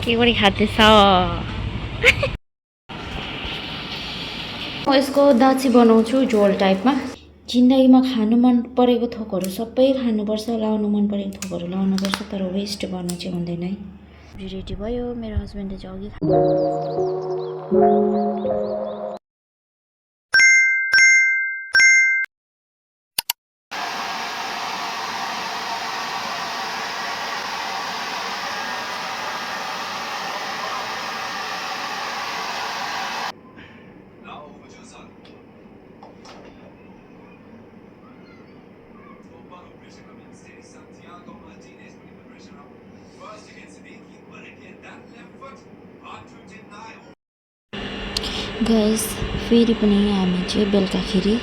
के गरी खाँदैछ म यसको दाची बनाउँछु झोल टाइपमा। जिन्दगीमा खानु मन परेको थोकहरू सबै खानुपर्छ, लाउनु मन परेको थोकहरू लाउनुपर्छ, तर वेस्ट गर्नु चाहिँ हुँदैन है। रेडी भयो, मेरो हस्बेन्डले चाहिँ अघि गाइस फेरि पनि हामी चाहिँ बेलुकाखेरि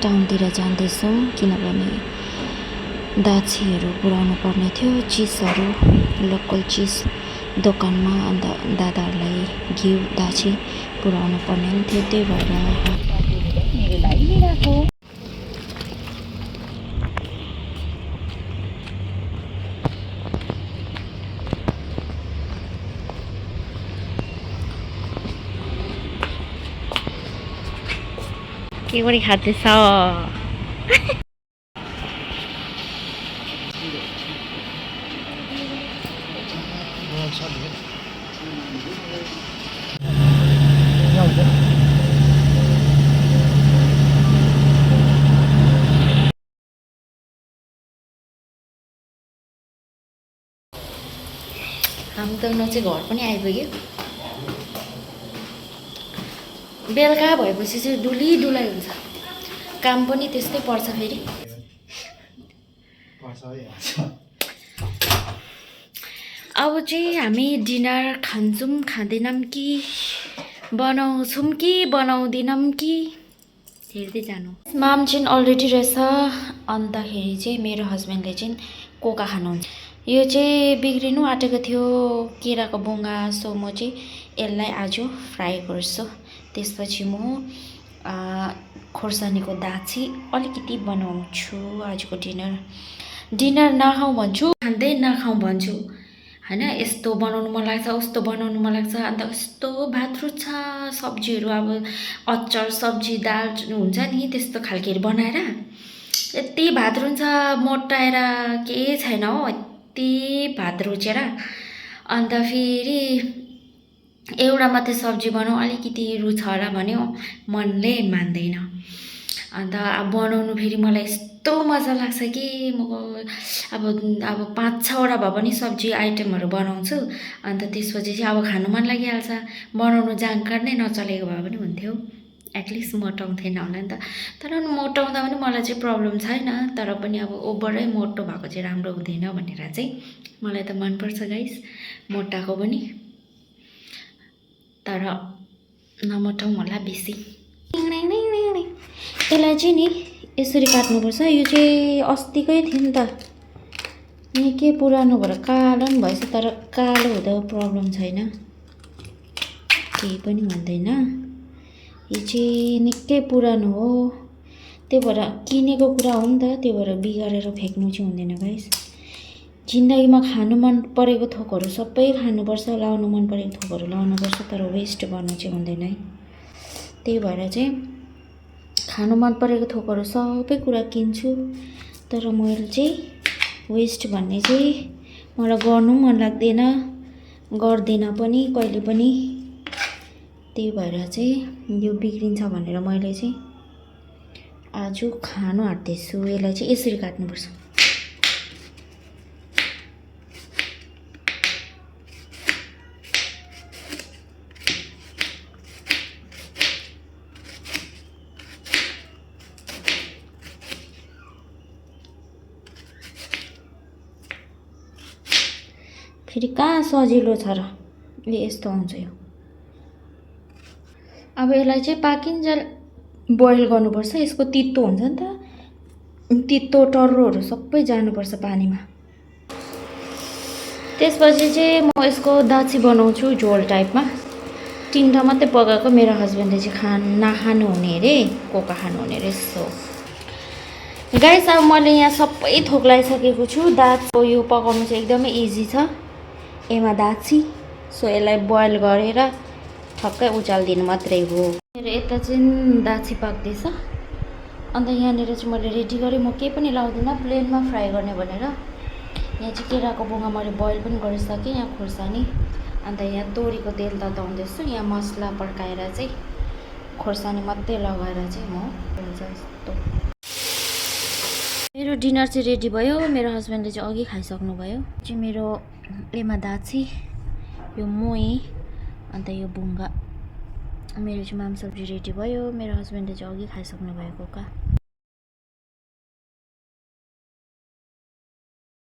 टाउनतिर जाँदैछौँ, किनभने दाछीहरू पुऱ्याउनु पर्ने थियो, चिजहरू लोकल चिज दोकानमा। अन्त दादाहरूलाई घिउ दाछी पुऱ्याउनु पर्ने थियो, त्यही भएर मेरो लागि लिइरहेको। के गरी खाँदैछ हामी त चाहिँ घर पनि आइपुग्यो। बेलुका भएपछि चाहिँ डुलाइ हुन्छ, काम पनि त्यस्तै पर्छ। फेरि अब चाहिँ हामी डिनर खान्छौँ खाँदैनौँ कि बनाउँछौँ कि बनाउँदैनौँ कि हेर्दै जानु। माम चाहिँ अलरेडी रहेछ, अन्तखेरि चाहिँ मेरो हस्बेन्डले चाहिँ कोका खानुहुन्छ। यो चाहिँ बिग्रिनु आँटेको थियो केराको बुङ्गा, सो म चाहिँ यसलाई आज फ्राई गर्छु। त्यसपछि म खोर्सानीको दाछी अलिकति बनाउँछु आजको डिनर नखाउँ भन्छु, खाँदै नखाउँ भन्छु हैन। यस्तो बनाउनु मन लाग्छ, उस्तो बनाउनु मन लाग्छ, अन्त यस्तो भात रुच्छ, सब्जीहरू अब अचार सब्जी दाल हुन्छ नि त्यस्तो खालकेहरू बनाएर यति भात रुन्छ, मोटाएर केही छैन हो, यति भात रुचेर। अन्त फेरि एउटा मात्रै सब्जी बनाऊ, अलिकति रुच होला भन्यो, मनले मान्दैन। अन्त अब बनाउनु फेरि मलाई यस्तो मजा लाग्छ कि म अब 5-6वटा भए पनि सब्जी आइटमहरू बनाउँछु। अन्त त्यसपछि चाहिँ अब खानु मन लागिहाल्छ। बनाउनु जानकार नै नचलेको भए पनि हुन्थ्यो, एटलिस्ट मोटाउँथेन होला नि त। तर मोटाउँदा पनि मलाई चाहिँ प्रब्लम छैन, तर पनि अब ओभरै मोटो भएको चाहिँ राम्रो हुँदैन भनेर चाहिँ मलाई त मनपर्छ गाइस मोटाको पनि, तर नमोटाउँ होला बेसी। यसलाई चाहिँ नि यसरी काट्नुपर्छ। यो चाहिँ अस्तिकै थियो नि त, निकै पुरानो भएर कालो पनि भएछ, तर कालो हुँदा प्रब्लम छैन, केही पनि भन्दैन। यो चाहिँ निकै पुरानो हो, त्यही भएर किनेको कुरा हो नि त, त्यही भएर बिगारेर फ्याँक्नु चाहिँ हुँदैन गाइस। जिन्दगीमा खानु मन परेको थोकहरू सबै खानुपर्छ, लाउनु मन परेको थोकहरू लाउनुपर्छ, तर वेस्ट गर्नु चाहिँ हुँदैन है। त्यही भएर चाहिँ खानु मन परेको थोकहरू सबै कुरा किन्छु, तर मैले चाहिँ वेस्ट भन्ने चाहिँ मलाई गर्नु मन लाग्दैन, गर्दैन पनि कहिले पनि। त्यही भएर चाहिँ यो बिग्रिन्छ भनेर मैले चाहिँ आज खानु आँट्दैछु। यसलाई चाहिँ यसरी काट्नुपर्छ। फेरि कहाँ सजिलो छ र, यस्तो हुन्छ यो। अब यसलाई चाहिँ पाकिन्जेल बोइल गर्नुपर्छ। यसको तितो हुन्छ नि त, तितो टर्रोहरू सबै जानुपर्छ पानीमा। त्यसपछि चाहिँ म यसको दाछी बनाउँछु झोल टाइपमा। 3टा मात्रै पकाएको, मेरो हस्बेन्डले चाहिँ नखानु हुने अरे, कोका खानु हुने अरे। सो गाइस अब मैले यहाँ सबै थोक लगाइसकेको छु। दाछीको यो पकाउनु चाहिँ एकदमै इजी छ। एमा दाछी सो यसलाई बोइल गरेर ठक्कै उचालिदिनु मात्रै हो। मेरो यता चाहिँ दाछी पाक्दैछ। अन्त यहाँनिर चाहिँ मैले रेडी गरेँ, म केही पनि लाउँदिनँ, प्लेनमा फ्राई गर्ने भनेर। यहाँ चाहिँ केराको बुङ्गा मैले बोइल पनि गरिसकेँ, यहाँ खोर्सानी, अन्त यहाँ तोरीको तेल तताउँदैछु। यहाँ मसला पड्काएर चाहिँ खोर्सानी मात्रै लगाएर चाहिँ म यस्तो। मेरो डिनर चाहिँ रेडी भयो। मेरो हस्बेन्डले चाहिँ अघि खाइसक्नु भयो। चाहिँ मेरो एमा दाछी, यो मोही, अन्त यो बुङ्गा। मेरो चाहिँ माम सब्जी रेडी भयो। मेरो हस्बेन्डले चाहिँ अघि खाइसक्नु भएको का।